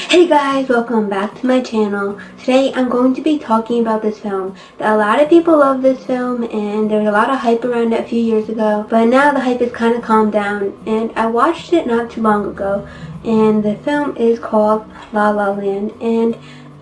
Hey guys, welcome back to my channel. Today I'm going to be talking about this film. A lot of people love this film and there was a lot of hype around it a few years ago, but now the hype has kind of calmed down and I watched it not too long ago, and the film is called La La Land. And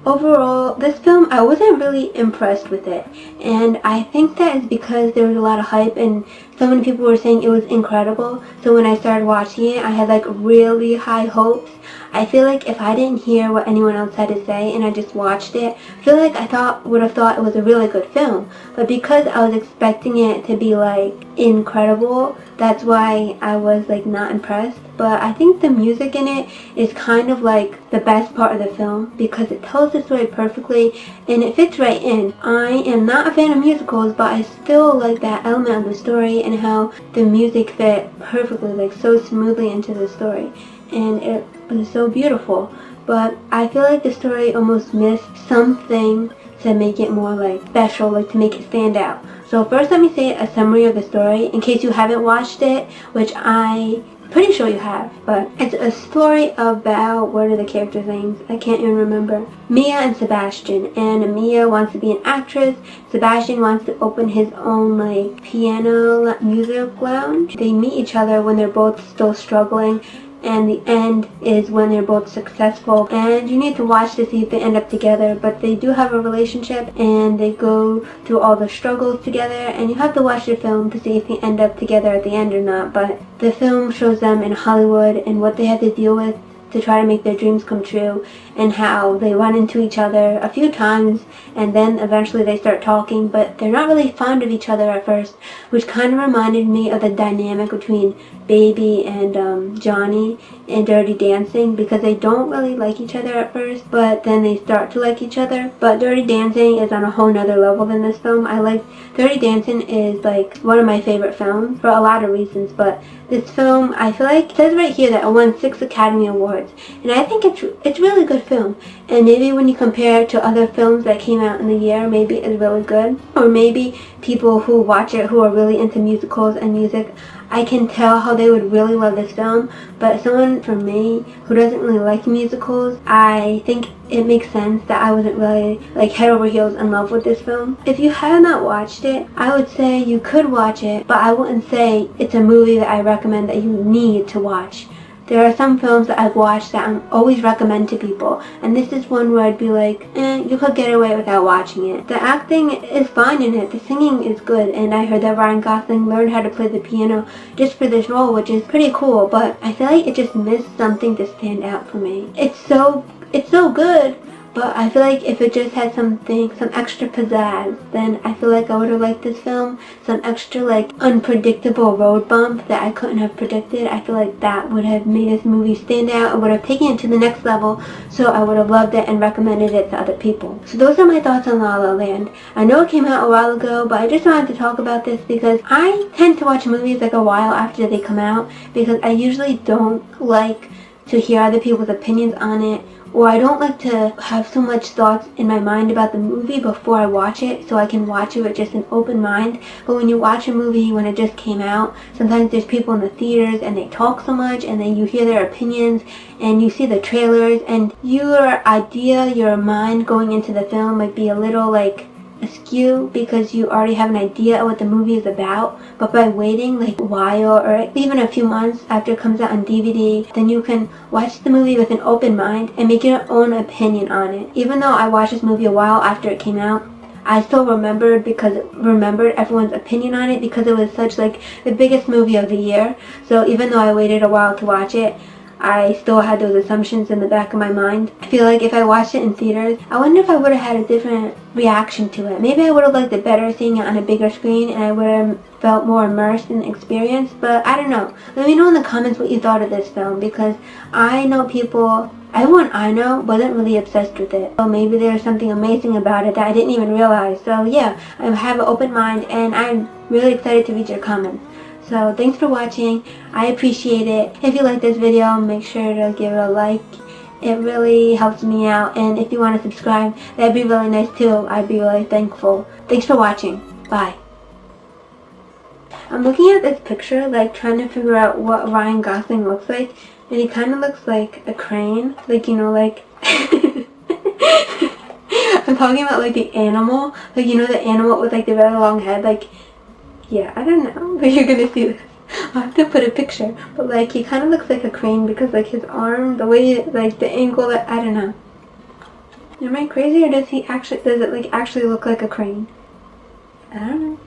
overall, this film, I wasn't really impressed with it, and I think that is because there was a lot of hype and so many people were saying it was incredible. So when I started watching it, I had like really high hopes. I feel like if I didn't hear what anyone else had to say and I just watched it, I feel like I would have thought it was a really good film. But because I was expecting it to be like incredible, that's why I was like not impressed. But I think the music in it is kind of like the best part of the film because it tells the story perfectly and it fits right in. I am not a fan of musicals, but I still like that element of the story and how the music fit perfectly, like so smoothly into the story. And it was so beautiful. But I feel like the story almost missed something to make it more like special, like to make it stand out. So first let me say a summary of the story in case you haven't watched it, which I'm pretty sure you have. But it's a story about, what are the characters' names? I can't even remember. Mia and Sebastian. And Mia wants to be an actress. Sebastian wants to open his own like piano music lounge. They meet each other when they're both still struggling, and the end is when they're both successful, and you need to watch to see if they end up together. But they do have a relationship and they go through all the struggles together, and you have to watch the film to see if they end up together at the end or not. But the film shows them in Hollywood and what they have to deal with to try to make their dreams come true, and how they run into each other a few times and then eventually they start talking, but they're not really fond of each other at first, which kind of reminded me of the dynamic between Baby and Johnny in Dirty Dancing, because they don't really like each other at first, but then they start to like each other. But Dirty Dancing is on a whole nother level than this film. Dirty Dancing is like one of my favorite films for a lot of reasons, but this film, I feel like, it says right here that it won 6 Academy Awards, and I think it's really good film. And maybe when you compare it to other films that came out in the year, maybe it's really good. Or maybe people who watch it who are really into musicals and music, I can tell how they would really love this film. But someone for me who doesn't really like musicals, I think it makes sense that I wasn't really like head over heels in love with this film. If you have not watched it, I would say you could watch it, but I wouldn't say it's a movie that I recommend that you need to watch. There are some films that I've watched that I always recommend to people, and this is one where I'd be like, you could get away without watching it. The acting is fine in it, the singing is good, and I heard that Ryan Gosling learned how to play the piano just for this role, which is pretty cool, but I feel like it just missed something to stand out for me. It's so good, but I feel like if it just had some extra pizzazz, then I feel like I would have liked this film. Some extra like unpredictable road bump that I couldn't have predicted. I feel like that would have made this movie stand out and would have taken it to the next level, so I would have loved it and recommended it to other people. So those are my thoughts on La La Land. I know it came out a while ago, but I just wanted to talk about this because I tend to watch movies like a while after they come out, because I usually don't like to hear other people's opinions on it, or I don't like to have so much thoughts in my mind about the movie before I watch it, so I can watch it with just an open mind. But when you watch a movie when it just came out, sometimes there's people in the theaters and they talk so much, and then you hear their opinions and you see the trailers, and your mind going into the film might be a little like askew because you already have an idea of what the movie is about. But by waiting like a while or even a few months after it comes out on DVD, then you can watch the movie with an open mind and make your own opinion on it. Even though I watched this movie a while after it came out, I still remembered everyone's opinion on it because it was such like the biggest movie of the year. So even though I waited a while to watch it, I still had those assumptions in the back of my mind. I feel like if I watched it in theaters, I wonder if I would have had a different reaction to it. Maybe I would have liked it better seeing it on a bigger screen, and I would have felt more immersed in the experience. But I don't know. Let me know in the comments what you thought of this film, because I know everyone I know wasn't really obsessed with it. So maybe there's something amazing about it that I didn't even realize. So yeah, I have an open mind, and I'm really excited to read your comments. So thanks for watching. I appreciate it. If you like this video, make sure to give it a like. It really helps me out. And if you want to subscribe, that'd be really nice too. I'd be really thankful. Thanks for watching. Bye. I'm looking at this picture, like trying to figure out what Ryan Gosling looks like. And he kind of looks like a crane. Like, you know, like I'm talking about like the animal, like you know the animal with like the very long head, like yeah, I don't know, but you're gonna see this. I'll have to put a picture, but like he kind of looks like a crane because like his arm, the way like the angle, that I don't know. Am I crazy or does it like actually look like a crane? I don't know.